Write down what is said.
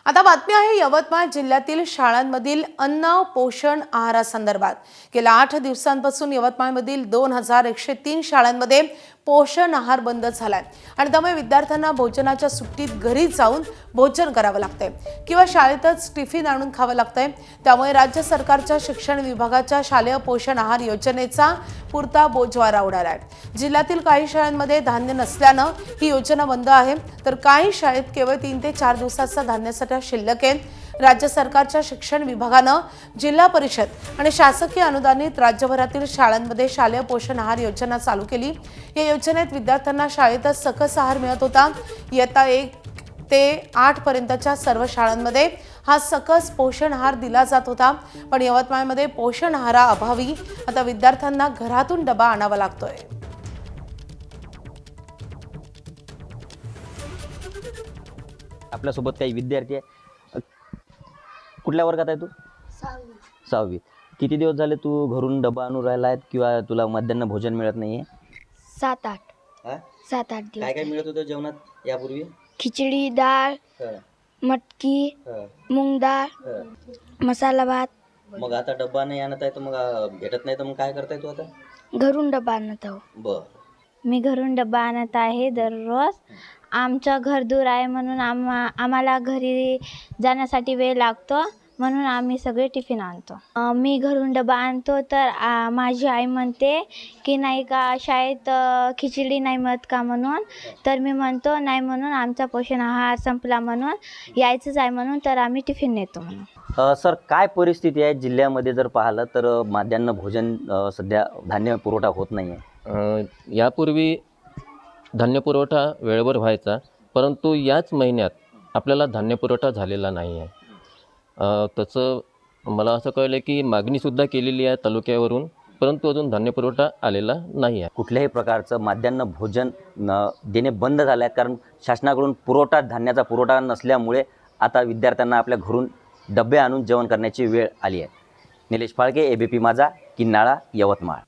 आता बातमी आहे यवतमाळ जिल्ह्यातील शाळांमधील अन्न पोषण आहारासंदर्भात। गेल्या 8 दिवसांपासून यवतमाळमधील 2103 शाळांमध्ये पोषण आहार बंद झालाय आणि त्यामुळे विद्यार्थ्यांना भोजनाच्या सुट्टीत घरी जाऊन भोजन करावं लागतंय किंवा शाळेतच टिफिन आणून खावं लागतंय। त्यामुळे राज्य सरकारच्या शिक्षण विभागाच्या शालेय पोषण आहार योजनेचा पुरता बोजवारा उडालाय। जिल्ह्यातील काही शाळांमध्ये धान्य नसल्यानं ही योजना बंद आहे, तर काही शाळेत केवळ 3 ते 4 दिवसाचा धान्यासाठा शिल्लक आहे। राज्य सरकारच्या शिक्षण विभागानं जिल्हा परिषद आणि शासकीय अनुदानित राज्यभरातील शाळांमध्ये शालेय पोषण आहार योजना चालू केली। या योजनेत विद्यार्थ्यांना शाळेतच सकस आहार मिळत होता। इयत्ता 1 ते 8 पर्यंतच्या सर्व शाळांमध्ये हा सकस पोषण आहार दिला जात होता, पण यवतमाळमध्ये पोषण आहाराअभावी आता विद्यार्थ्यांना घरातून डबा आणावा लागतोय। आपल्यासोबत काही विद्यार्थी आहे। कुठल्या वर्गात आहे तू? 6वी। किती दिवस झाले तू घरून डबा आणून राहिला आहे किंवा तुला मध्यान्ह भोजन मिळत नाहीये? 7-8 हा? 7-8 दिवस। काय काय मिळत होतं जेवणात यापूर्वी? खिचडी, डाळ, मटकी, मूग डाळ, मसाला भात। मग आता डब्बा नाही आणत आहे तर मग भेटत नाही तर मग काय करताय तू आता? घरून डबा आणत आहो। बर। मी घरून डबा आणत आहे दररोज। आमचं घर दूर आहे म्हणून आम्हाला घरी जाण्यासाठी वेळ लागतो, म्हणून आम्ही सगळे टिफिन आणतो। मी घरून डबा आणतो तर माझी आई म्हणते की नाही का शाळेत खिचडी नाही मिळत का म्हणून, तर मी म्हणतो नाही म्हणून आमचा पोषण आहार संपला म्हणून यायचंच आहे म्हणून, तर आम्ही टिफिन नेतो म्हणून। सर, काय परिस्थिती आहे जिल्ह्यामध्ये जर पाहिलं तर मध्यान्ह भोजन सध्या धान्य पुरवठा होत नाही आहे? यापूर्वी धान्य पुरवठा वेळेवर व्हायचा, परंतु याच महिन्यात आपल्याला धान्य पुरवठा झालेला नाही आहे। तसं मला असं कळलं की मागणीसुद्धा केलेली आहे तालुक्यावरून, परंतु अजून धान्य पुरवठा आलेला नाही आहे। कुठल्याही प्रकारचं मध्यान्ह भोजन देणे बंद झाले आहेत, कारण शासनाकडून धान्याचा पुरवठा नसल्यामुळे आता विद्यार्थ्यांना आपल्या घरून डबे आणून जेवण करण्याची वेळ आली आहे। निलेश फाळके, ABP माझा, किन्हाळा, यवतमाळ।